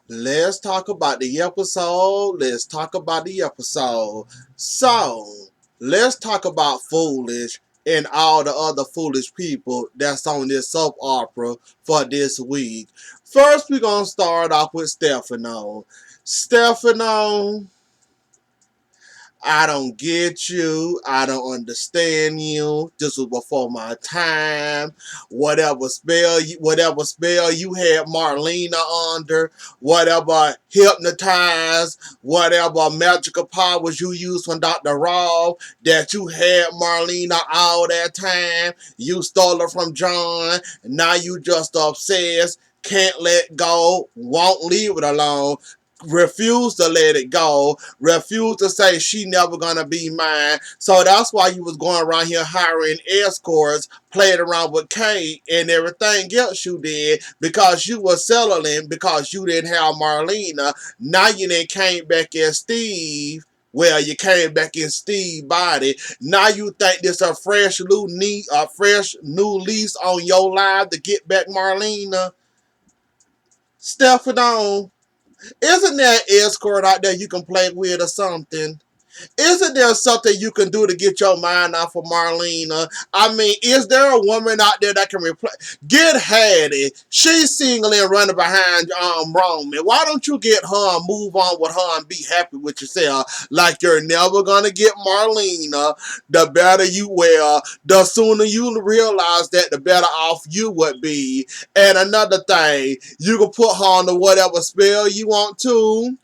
Let's talk about the episode. Let's talk about the episode. So, let's talk about Foolish and all the other foolish people that's on this soap opera for this week. First, we're going to start off with Stefano. Stefano, I don't get you. I don't understand you. This was before my time. Whatever spell you had Marlena under, whatever hypnotized, whatever magical powers you used from Dr. Raw, that you had Marlena all that time. You stole her from John. Now you just obsessed. Can't let go. Won't leave it alone. Refuse to let it go, refuse to say she never gonna be mine. So that's why you was going around here hiring escorts, playing around with Kate and everything else you did because you was settling because you didn't have Marlena. Now you then came back as Steve. Well, you came back in Steve body. Now you think this a fresh new lease on your life to get back Marlena? Stefano, isn't there an escort out there you can play with or something? Isn't there something you can do to get your mind off of Marlena? I mean, is there a woman out there that can replace? Get Hattie. She's single and running behind Roman. Why don't you get her and move on with her and be happy with yourself? Like you're never gonna get Marlena. The better you wear, the sooner you realize that, the better off you would be. And another thing, you can put her on the whatever spell you want to.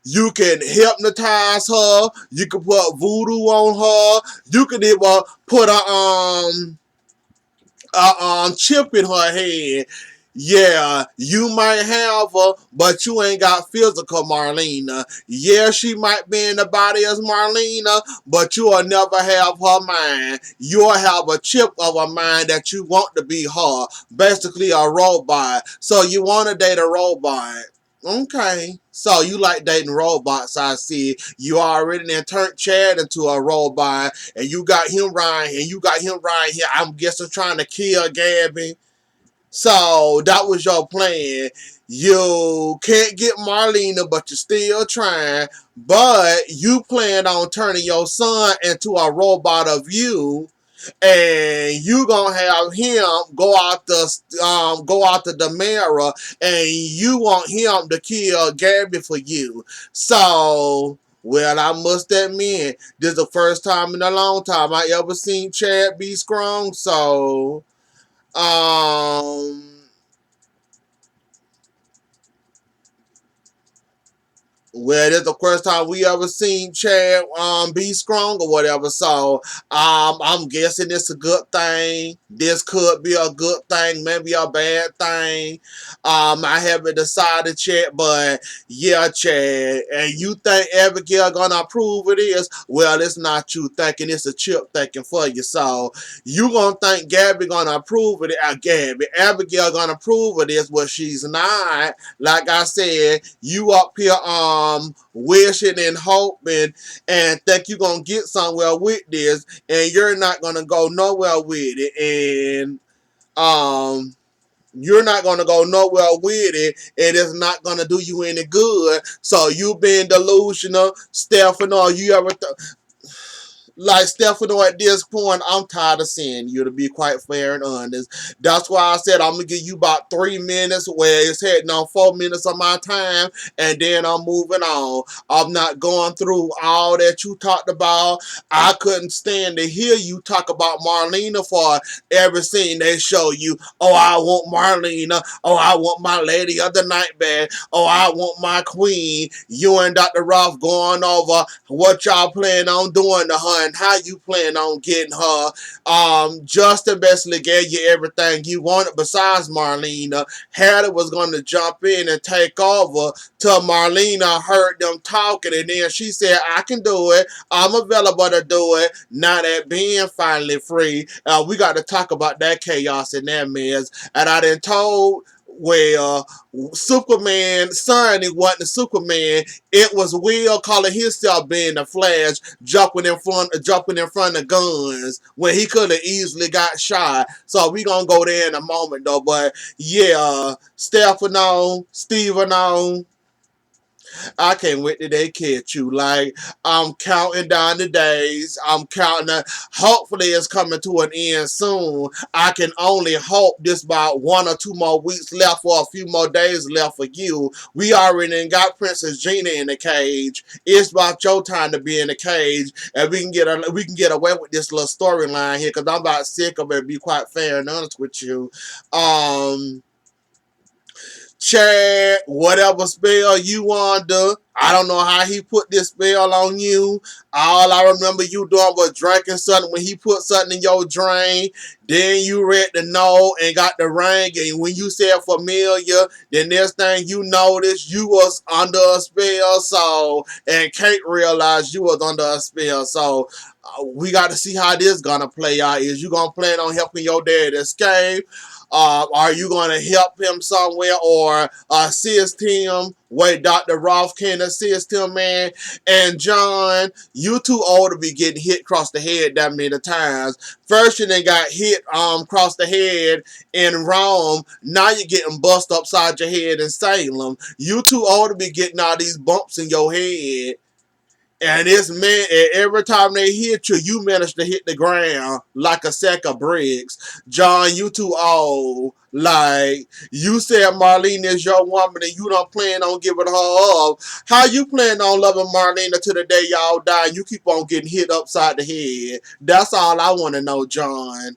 You can hypnotize her. You can put voodoo on her. You can even put a chip in her head. Yeah, you might have her, but you ain't got physical Marlena. Yeah, she might be in the body as Marlena, but you'll never have her mind. You'll have a chip of a mind that you want to be her. Basically a robot. So you want to date a robot. Okay. So you like dating robots, I see. You already then turned Chad into a robot, and you got him right here. I'm guessing trying to kill Gabby. So that was your plan. You can't get Marlena, but you're still trying. But you plan on turning your son into a robot of you, and you gonna have him go out to Demera, and you want him to kill Gabby for you. So, well, I must admit, this is the first time in a long time I ever seen Chad be strong. So, um, well, it's the first time we ever seen Chad be strong or whatever. So I'm guessing it's a good thing. This could be a good thing, maybe a bad thing. I haven't decided yet, but yeah, Chad. And you think Abigail gonna approve of this? Well, it's not you thinking, it's a chip thinking for you. So you gonna think Gabby gonna approve of it? Abigail gonna approve of this? Well, she's not. Like I said, you up here wishing and hoping and think you're gonna get somewhere with this, and you're not gonna go nowhere with it. And you're not gonna go nowhere with it, and it's not gonna do you any good. So you being delusional, Stefano. You ever like Stefano, at this point, I'm tired of seeing you, to be quite fair and honest. That's why I said I'm gonna give you about 3 minutes, where it's heading on 4 minutes of my time, and then I'm moving on. I'm not going through all that you talked about. I couldn't stand to hear you talk about Marlena for every scene they show you. Oh, I want Marlena. Oh, I want my lady of the night bed. Oh, I want my queen. You and Dr. Ruff going over what y'all plan on doing to her and how you plan on getting her. Justin basically gave you everything you wanted besides Marlena. Hattie was going to jump in and take over till Marlena heard them talking, and then she said, I can do it. I'm available to do it. Now that being finally free, we got to talk about that chaos and that mess. And I done told, well, Superman, son, it wasn't Superman. It was Will calling himself being the Flash, jumping in front of guns when he could have easily got shot. So we gonna go there in a moment though. But yeah, Stefano, Steveno. I can't wait till they catch you. Like, I'm counting down the days. I'm counting. Hopefully, it's coming to an end soon. I can only hope this about 1 or 2 more weeks left, or a few more days left for you. We already done got Princess Gina in the cage. It's about your time to be in the cage, and we can get away with this little storyline here. Cause I'm about sick of it. To be quite fair and honest with you. Um. Chad, whatever spell you under. I don't know how he put this spell on you. All I remember you doing was drinking something when he put something in your drain. Then you read the note and got the ring. And when you said familiar, the next thing you noticed, you was under a spell. So, and Kate realized you was under a spell. So, we got to see how this gonna play out. Is you gonna plan on helping your dad escape? Are you going to help him somewhere or assist him where Dr. Roth can assist him, man? And John, you too old to be getting hit across the head that many times. First you done got hit across the head in Rome. Now you're getting bust upside your head in Salem. You too old to be getting all these bumps in your head. And this man, every time they hit you, you manage to hit the ground like a sack of bricks. John, you too old. Like, you said Marlene is your woman and you don't plan on giving her up. How you plan on loving Marlene until the day y'all die and you keep on getting hit upside the head? That's all I want to know, John.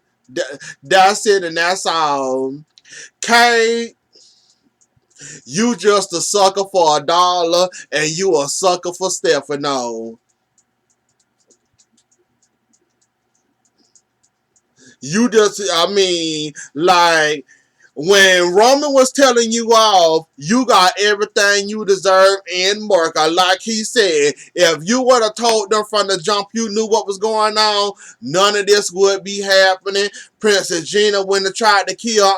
That's it and that's all. Kate, you just a sucker for $1 and you a sucker for Stefano. You just, I mean, like, when Roman was telling you off, you got everything you deserve in Marca. Like he said, if you would have told them from the jump you knew what was going on, none of this would be happening. Princess Gina wouldn't have tried to kill,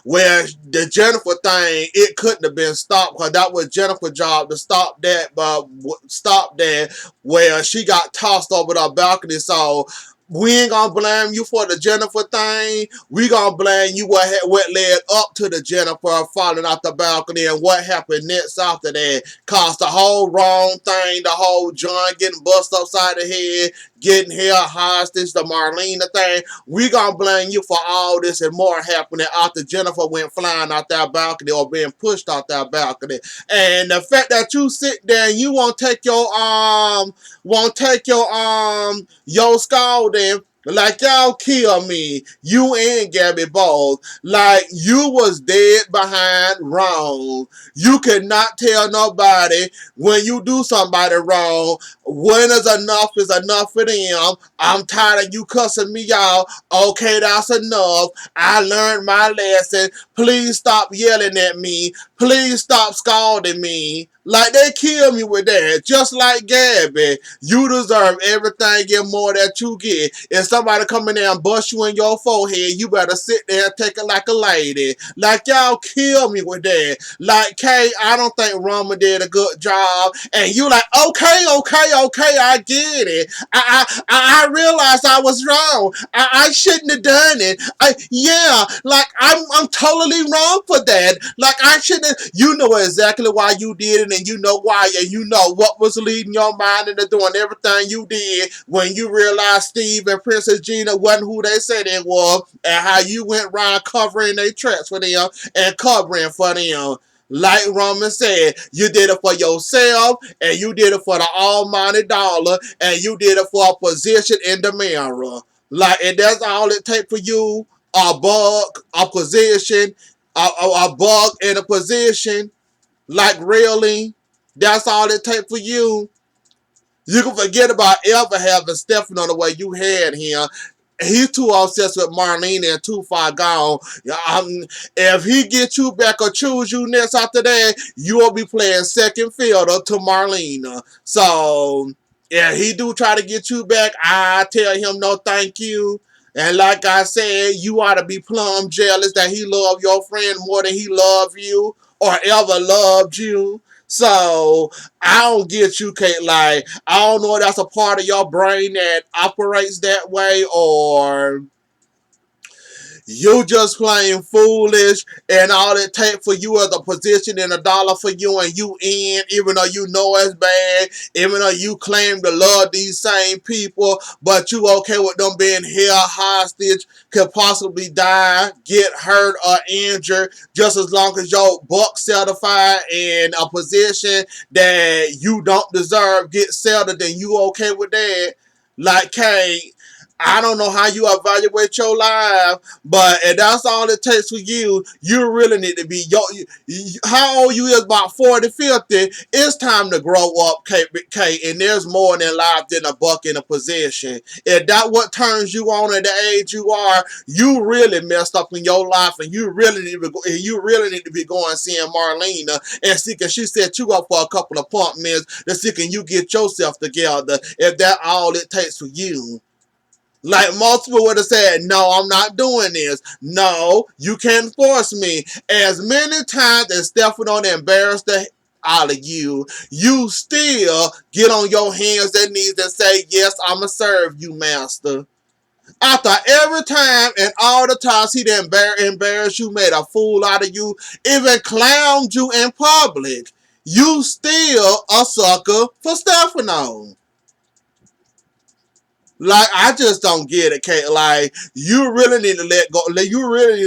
well, the Jennifer thing, it couldn't have been stopped because that was Jennifer's job to stop that, but stop that. Well, she got tossed over the balcony, so we ain't gonna blame you for the Jennifer thing. We gonna blame you what led up to the Jennifer falling off the balcony and what happened next after that. Caused the whole wrong thing, the whole John getting bust upside the head, getting held hostage, the Marlena thing. We gonna blame you for all this and more happening after Jennifer went flying out that balcony or being pushed out that balcony. And the fact that you sit there and you won't take your scalding. Like, y'all kill me. You and Gabby both. Like, you was dead behind wrong. You could not tell nobody when you do somebody wrong. When is enough for them. I'm tired of you cussing me out. Okay, that's enough. I learned my lesson. Please stop yelling at me. Please stop scalding me. Like, they kill me with that. Just like Gabby. You deserve everything and more that you get. If somebody come in there and bust you in your forehead, you better sit there and take it like a lady. Like, y'all kill me with that. Like, Kay, I don't think Roma did a good job. And you like, okay, I get it. I realized I was wrong. I shouldn't have done it. I'm totally wrong for that. Like, I shouldn't. You know exactly why you did it, and you know why, and you know what was leading your mind into doing everything you did when you realized Steve and Princess Gina wasn't who they said they were, and how you went around covering their tracks for them and covering for them. Like Roman said, you did it for yourself, and you did it for the almighty dollar, and you did it for a position in the mirror. Like, and that's all it takes for you, a bug, a position, a bug in a position. Like, really? That's all it takes for you? You can forget about ever having Stefano the way you had him. He's too obsessed with Marlene and too far gone. If he gets you back or choose you next after that, you will be playing second fiddle to Marlena. So, if he do try to get you back, I tell him no thank you. And like I said, you ought to be plumb jealous that he loved your friend more than he loved you or ever loved you. So, I don't get you, Kate. Like, I don't know if that's a part of your brain that operates that way, or You just plain foolish, and all it takes for you is a position and $1 for you, and you in, even though you know it's bad, even though you claim to love these same people, but you okay with them being held hostage, could possibly die, get hurt or injured, just as long as your buck certified in a position that you don't deserve get settled, then you okay with that. Like, Kate, I don't know how you evaluate your life, but if that's all it takes for you, you really need to be, how old you is, about 40, 50, it's time to grow up, Kate, and there's more in life than a buck in a position. If that what turns you on at the age you are, you really messed up in your life, and you really need to be going seeing Marlena and see, can she set you up for a couple of appointments to see, can you get yourself together, if that all it takes for you. Like most people would have said, no, I'm not doing this. No, you can't force me. As many times as Stefano embarrassed the out of you, you still get on your hands and knees and say, yes, I'ma serve you, master. After every time and all the times he done embarrassed you, made a fool out of you, even clowned you in public, you still a sucker for Stefano. Like, I just don't get it, Kate. Like, you really need to let go. Like, you really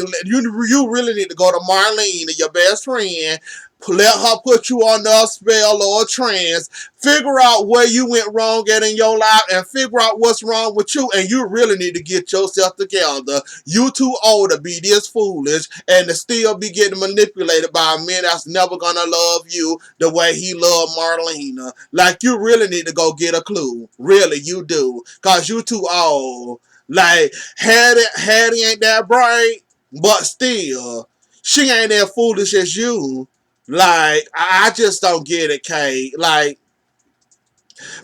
need to go to Marlene, your best friend. Let her put you on a spell or a trance. Figure out where you went wrong at in your life and figure out what's wrong with you. And you really need to get yourself together. You too old to be this foolish and to still be getting manipulated by a man that's never gonna love you the way he loved Marlena. Like, you really need to go get a clue. Really, you do. Cause you too old. Like, Hattie ain't that bright, but still, she ain't that foolish as you. Like, I just don't get it, Kate. Like,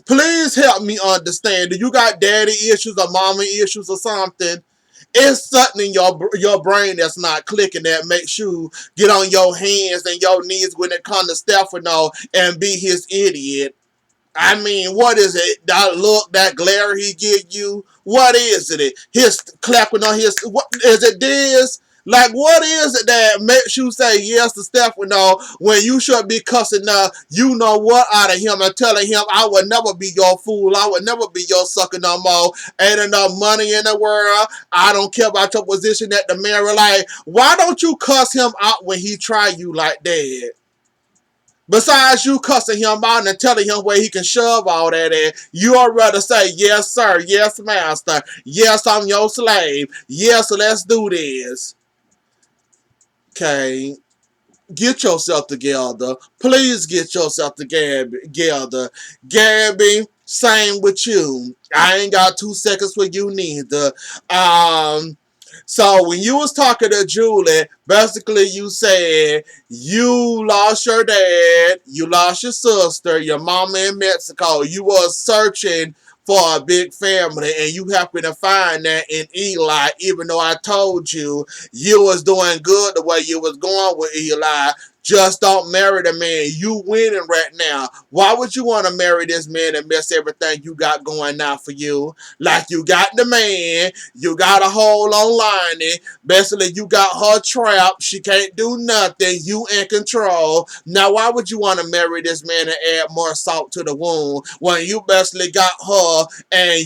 please help me understand. Do you got daddy issues or mommy issues or something? It's something in your brain that's not clicking that makes you get on your hands and your knees when it comes to Stefano and be his idiot. I mean, what is it? That look, that glare he give you? What is it? His clapping on his, what is it this? Like, what is it that makes you say yes to Stefano when you should be cussing you know what out of him and telling him, I would never be your fool, I would never be your sucker no more. Ain't enough money in the world. I don't care about your position at the mirror. Like, why don't you cuss him out when he try you like that? Besides you cussing him out and telling him where he can shove all that in, you'd rather say, yes, sir, yes, master, yes, I'm your slave, yes, let's do this. Okay, get yourself together. Please get yourself together. Gabby, same with you. I ain't got 2 seconds for you neither. So when you was talking to Julie, basically you said you lost your dad, you lost your sister, your mama in Mexico. You was searching for a big family, and you happen to find that in Eli, even though I told you you was doing good the way you was going with Eli. Just don't marry the man. You winning right now. Why would you want to marry this man and mess everything you got going now for you? Like, you got the man, you got a hole on lining. Basically, you got her trapped. She can't do nothing. You in control. Now, why would you want to marry this man and add more salt to the wound when you basically got her and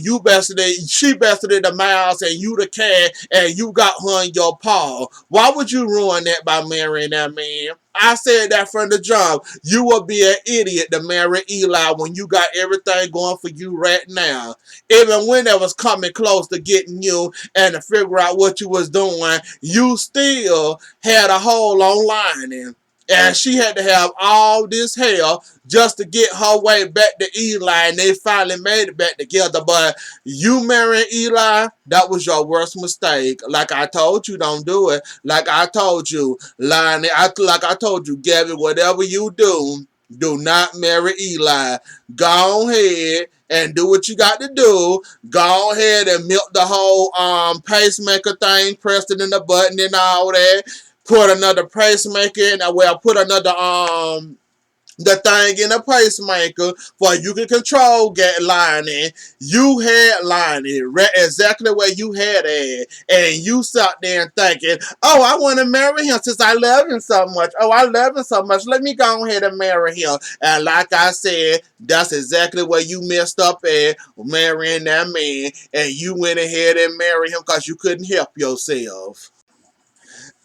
she basically the mouse and you the cat and you got her in your paw? Why would you ruin that by marrying that man? I said that from the jump. You would be an idiot to marry Eli when you got everything going for you right now. Even when it was coming close to getting you and to figure out what you was doing, you still had a hole on lining. And she had to have all this hell just to get her way back to Eli, and they finally made it back together. But you marrying Eli, that was your worst mistake. Like I told you, don't do it. Like I told you, Lonnie, like I told you, Gabby, whatever you do not marry Eli. Go ahead and do what you got to do. Go ahead and milk the whole pacemaker thing, press it in the button and all that. Put another pacemaker in, well, put another the thing in a pacemaker for you can control get lining. You had lining exactly where you had it, and you sat there and thinking, "Oh, I want to marry him since I love him so much. Oh, I love him so much. Let me go ahead and marry him." And like I said, that's exactly where you messed up at marrying that man, and you went ahead and married him because you couldn't help yourself.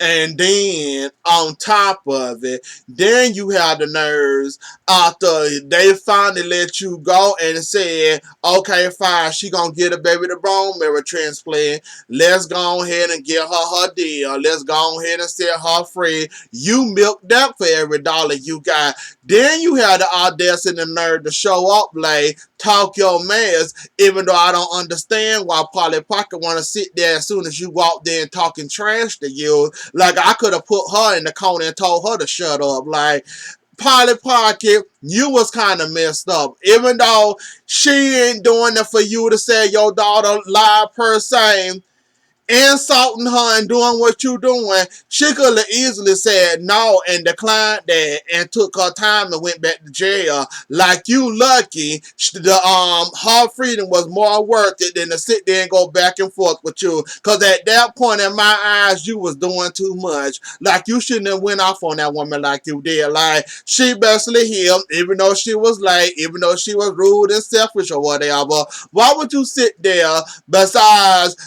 And then on top of it, then you have the nerves after they finally let you go and said, okay, fine, she gonna get a baby the bone marrow transplant. Let's go ahead and get her deal. Let's go ahead and set her free. You milked that for every dollar you got. Then you had the audacity and the nerve to show up late, talk your mess, even though I don't understand why Polly Pocket want to sit there as soon as you walk there and talking trash to you. Like, I could have put her in the corner and told her to shut up. Like, Polly Pocket, you was kind of messed up. Even though she ain't doing it for you to say your daughter lied per se, insulting her and doing what you doing, she could have easily said no and declined that and took her time and went back to jail. Like, you lucky her freedom was more worth it than to sit there and go back and forth with you. Cause at that point in my eyes, you was doing too much. Like, you shouldn't have went off on that woman like you did. Like, she basically him, even though she was late, even though she was rude and selfish or whatever. Why would you sit there besides,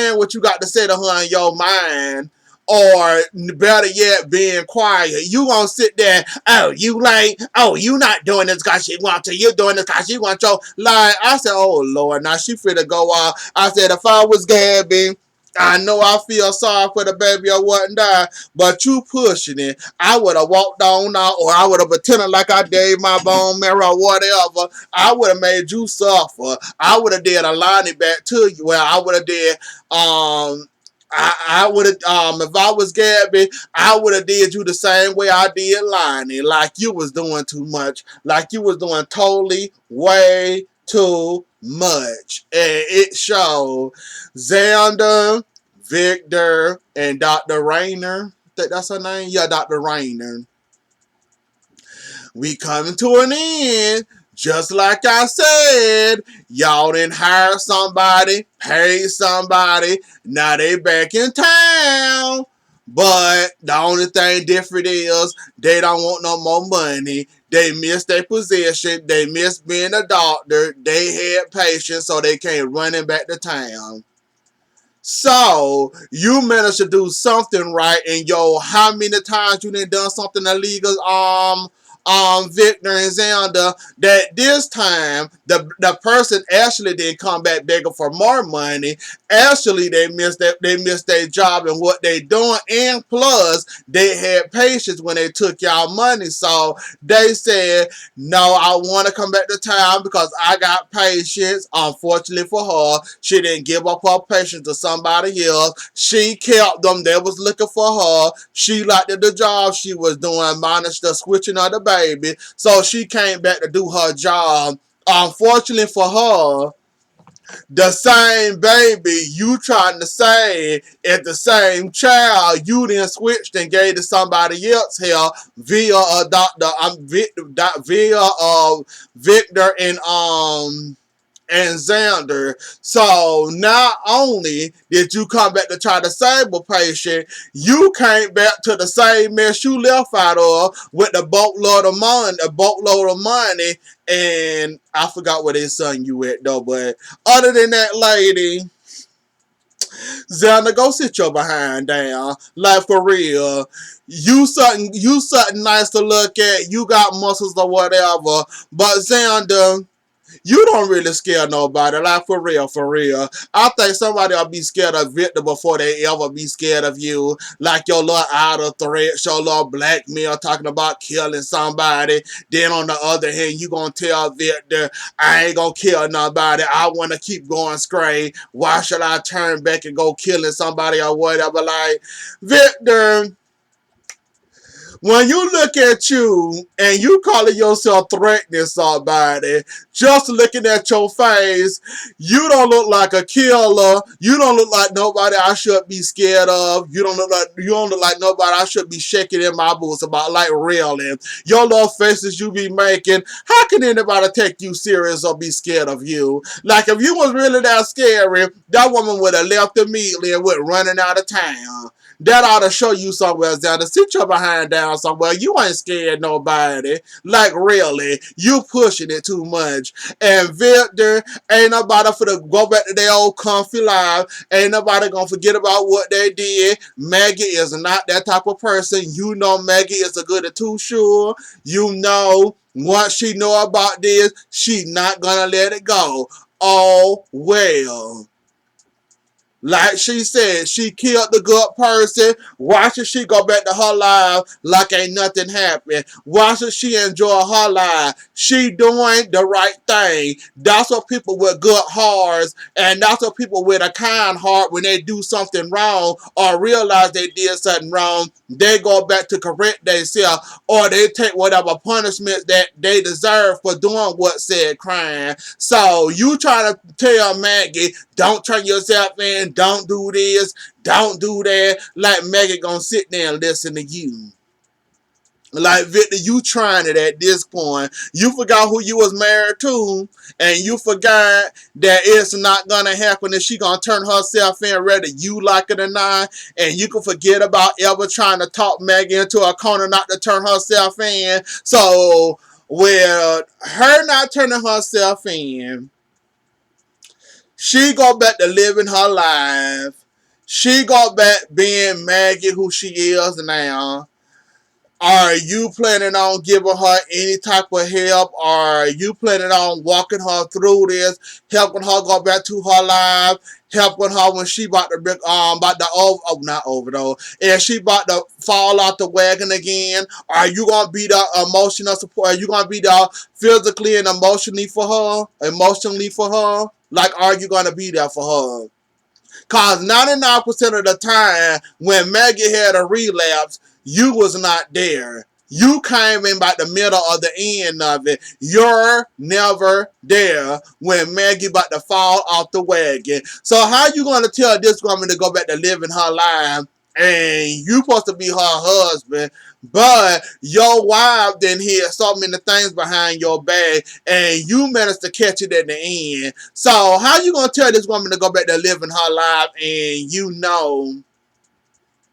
saying what you got to say to her in your mind, or better yet, being quiet? You gonna sit there, oh, you late, oh, you not doing this because she want to, you doing this because she want to. Like, I said, oh, Lord, now she finna go off. I said, if I was Gabby, I know I feel sorry for the baby or whatnot, but you pushing it. I would have walked on out, or I would have pretended like I gave my bone marrow or whatever. I would have made you suffer. I would have did a line back to you. Well, I would have did, I would have, if I was Gabby, I would have did you the same way I did Lonnie. Like, you was doing too much. Like, you was doing totally way too much. And it showed. Xander, Victor, and Dr. Rayner. I think that's her name? Yeah, Dr. Rayner. We coming to an end. Just like I said, y'all didn't hire somebody, pay somebody. Now they back in town. But the only thing different is they don't want no more money. They miss their position. They miss being a doctor. They had patients, so they came running back to town. So you managed to do something right in your how many times you done something illegal, Victor and Xander, that this time the person actually didn't come back begging for more money. Actually, they missed their job and what they doing, and plus they had patience when they took y'all money. So they said, no, I want to come back to town because I got patience. Unfortunately for her, she didn't give up her patience to somebody else. She kept them. They was looking for her. She liked the job she was doing, minus the switching of the baby. So she came back to do her job. Unfortunately for her, the same baby you trying to say is the same child you then switched and gave to somebody else here via a doctor. Via Victor and Xander. So not only did you come back to try to save a patient, you came back to the same mess you left out of with a boatload of money, and I forgot where they son you at though, but other than that, lady, Xander, go sit your behind down. Like, for real. You something nice to look at. You got muscles or whatever. But Xander, you don't really scare nobody. Like, for real, for real. I think somebody will be scared of Victor before they ever be scared of you. Like your little outer threats, your little blackmail talking about killing somebody. Then on the other hand, you gonna tell Victor, I ain't gonna kill nobody. I wanna keep going straight. Why should I turn back and go killing somebody or whatever? Like, Victor, When you look at you and you calling yourself threatening somebody, just looking at your face, you don't look like a killer. You don't look like nobody I should be scared of. You don't look like nobody I should be shaking in my boots about, like, really. Your little faces you be making, how can anybody take you serious or be scared of you? Like, if you was really that scary, that woman would have left immediately and went running out of town. That ought to show you somewhere down to sit your behind down somewhere. You ain't scared nobody. Like, really, you pushing it too much. And Victor, ain't nobody for to go back to their old comfy life. Ain't nobody gonna forget about what they did. Maggie is not that type of person. You know Maggie is a good at too sure. You know once she know about this, she not gonna let it go. Oh well. Like she said, she killed the good person. Why should she go back to her life like ain't nothing happened? Why should she enjoy her life? She doing the right thing. That's what people with good hearts, and that's what people with a kind heart, when they do something wrong or realize they did something wrong, they go back to correct themselves, or they take whatever punishment that they deserve for doing what said crime. So you try to tell Maggie, don't turn yourself in, don't do this, don't do that. Like Maggie gonna sit there and listen to you. Like, Victor, you trying it at this point. You forgot who you was married to, and you forgot that it's not gonna happen, and she gonna turn herself in whether you like it or not. And you can forget about ever trying to talk Maggie into a corner not to turn herself in. So, with her not turning herself in, she go back to living her life. She go back being Maggie who she is now. Are you planning on giving her any type of help? Are you planning on walking her through this, helping her go back to her life, helping her when she about to be, not overdose, and she about to fall off the wagon again? Are you gonna be the emotional support? Are you gonna be the physically and emotionally for her? Emotionally for her? Like, are you gonna be there for her? Cause 99% of the time when Maggie had a relapse, you was not there. You came in by the middle or the end of it. You're never there when Maggie about to fall off the wagon. So how you gonna tell this woman to go back to living her life, and you supposed to be her husband, but your wife then hear so many things behind your back, and you managed to catch it at the end? So how you gonna tell this woman to go back to living her life, and you know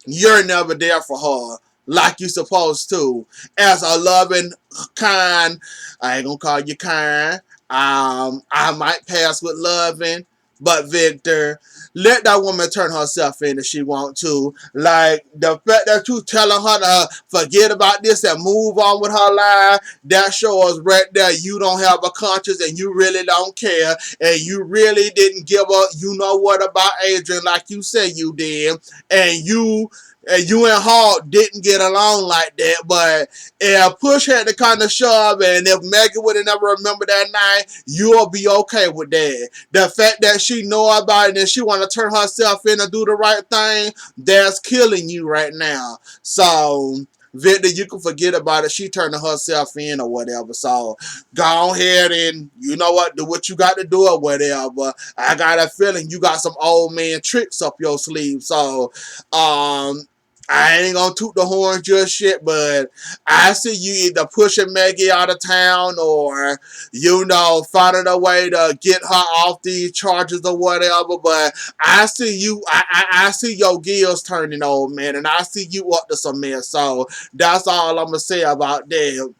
you're never there for her like you supposed to? As a loving, kind, I ain't gonna call you kind. I might pass with loving, but Victor, let that woman turn herself in if she want to. Like, the fact that you telling her to forget about this and move on with her life, that shows right there you don't have a conscience and you really don't care, and you really didn't give up. You know what about Adrian, like you said you did, and you and Hall didn't get along like that. But if push had to kind of shove, and if Maggie would have never remembered that night, you'll be okay with that. The fact that she know about it and she want to turn herself in and do the right thing, that's killing you right now. So, Victor, you can forget about it. She turning herself in or whatever. So go ahead and, you know what, do what you got to do or whatever. I got a feeling you got some old man tricks up your sleeve. So I ain't gonna toot the horn just yet, but I see you either pushing Maggie out of town, or, you know, finding a way to get her off these charges or whatever. But I see you, I see your gears turning, old man, and I see you up to some mess. So that's all I'm gonna say about that.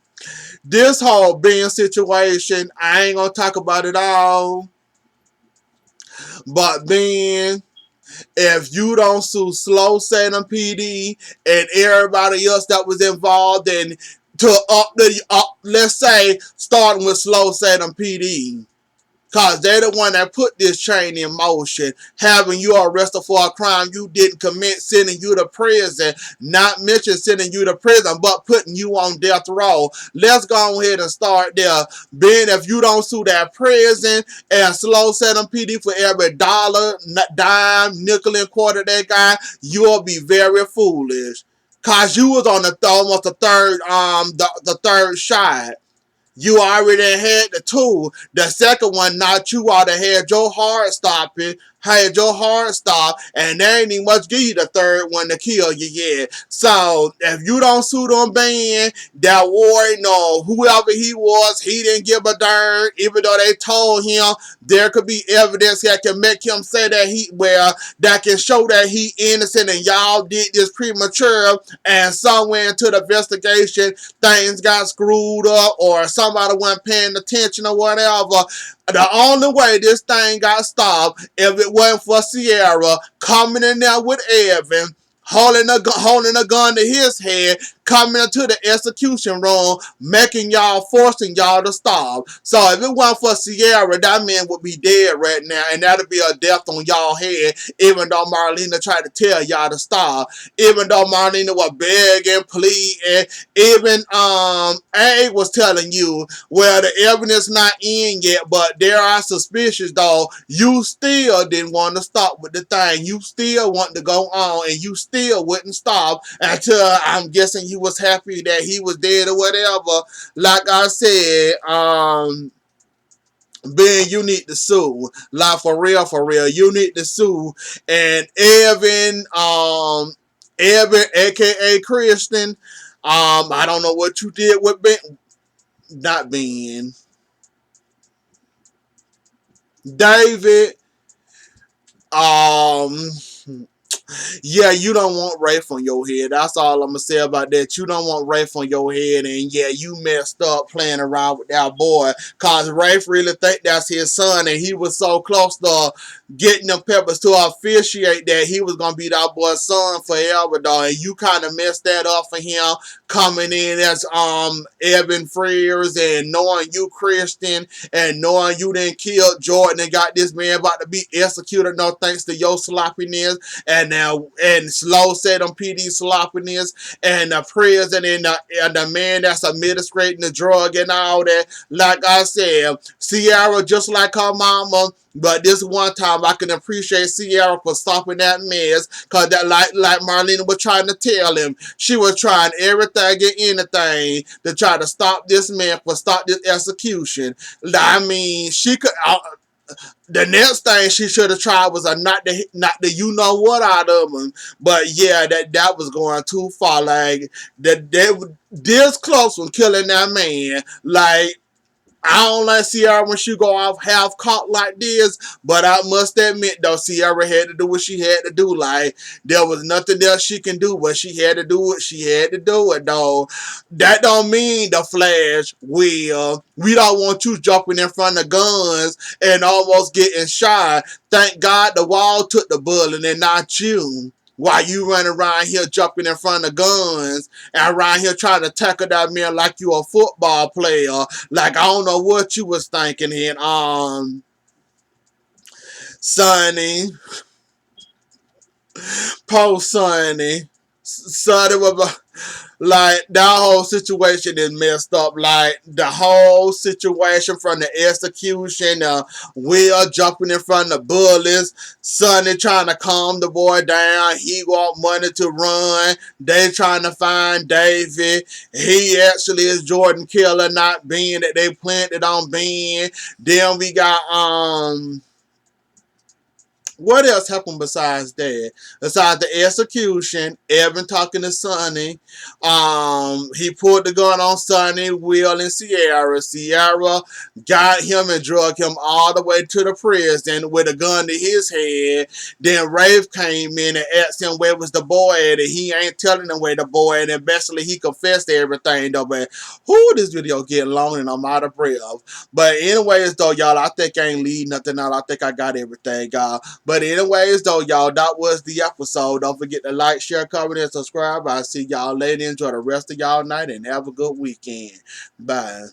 This whole being situation, I ain't gonna talk about it all, but then, if you don't sue Slow Salem PD and everybody else that was involved, and to let's say, starting with Slow Salem PD, because they're the one that put this chain in motion, having you arrested for a crime you didn't commit, sending you to prison, not mention sending you to prison, but putting you on death row. Let's go ahead and start there. Being if you don't sue that prison and Slow Salem PD for every dollar, dime, nickel, and quarter they got, you'll be very foolish. Cause you was on the almost the third the third shot. You already had the two. The second one knocked you out and had your heart stopping, had your heart stop, and they ain't even much give you the third one to kill you yet. So if you don't sue them band, that warrior, no, whoever he was, he didn't give a darn, even though they told him there could be evidence that can make him say that that can show that he innocent and y'all did this premature and somewhere into the investigation things got screwed up or somebody wasn't paying attention or whatever. The only way this thing got stopped if it wasn't for Sierra coming in there with Evan, holding a gun to his head, coming into the execution room, forcing y'all to stop. So if it wasn't for Sierra, that man would be dead right now, and that'd be a death on y'all head, even though Marlena tried to tell y'all to stop, even though Marlena was begging, pleading, even A was telling you, well, the evidence not in yet, but there are suspicions though. You still didn't want to stop with the thing. You still want to go on, and you still wouldn't stop until I'm guessing you was happy that he was dead or whatever. Like I said, Ben, you need to sue. Like for real, you need to sue. And Evan, aka Christian, I don't know what you did with Ben, not Ben, David, um, yeah, you don't want Rafe on your head. That's all I'm gonna say about that. You don't want Rafe on your head, and yeah, you messed up playing around with that boy. Cause Rafe really think that's his son, and he was so close to getting them peppers to officiate that he was gonna be that boy's son forever, though. And you kind of messed that up for him coming in as Evan Frears and knowing you Christian and knowing you didn't kill Jordan and got this man about to be executed. No thanks to your sloppiness and slow set on PD sloppiness and the prison and the man that's administrating the drug and all that. Like I said, Sierra just like her mama. But this one time I can appreciate Sierra for stopping that mess. Cause that like Marlena was trying to tell him. She was trying everything and anything to try to stop this man stop this execution. I mean, she could the next thing she should have tried was a not the you know what out of him. But yeah, that was going too far. Like that they were this close from killing that man. Like I don't like Sierra when she go off half caught like this, but I must admit though, Sierra had to do what she had to do. Like there was nothing else she can do, but she had to do it. She had to do it though. That don't mean the Flash will. We don't want you jumping in front of guns and almost getting shot. Thank God the wall took the bullet and not you. While you running around here jumping in front of guns and around here trying to tackle that man like you a football player. Like I don't know what you was thinking here. Sonny, poor Sonny. Sonny was like that whole situation is messed up. Like the whole situation from the execution, Will jumping in front of the bullets, Sonny trying to calm the boy down. He want money to run. They trying to find David. He actually is Jordan Killer, not being that they planted on being. Then we got what else happened besides that? Besides the execution, Evan talking to Sonny. He pulled the gun on Sonny, Will, and Sierra. Sierra got him and drug him all the way to the prison with a gun to his head. Then Rafe came in and asked him where was the boy at, and he ain't telling him where the boy at. And basically he confessed to everything though. But this video getting long and I'm out of breath. But anyways though, y'all, I think I ain't leave nothing out. I think I got everything, y'all. But anyways, though, y'all, that was the episode. Don't forget to like, share, comment, and subscribe. I'll see y'all later. Enjoy the rest of y'all night and have a good weekend. Bye.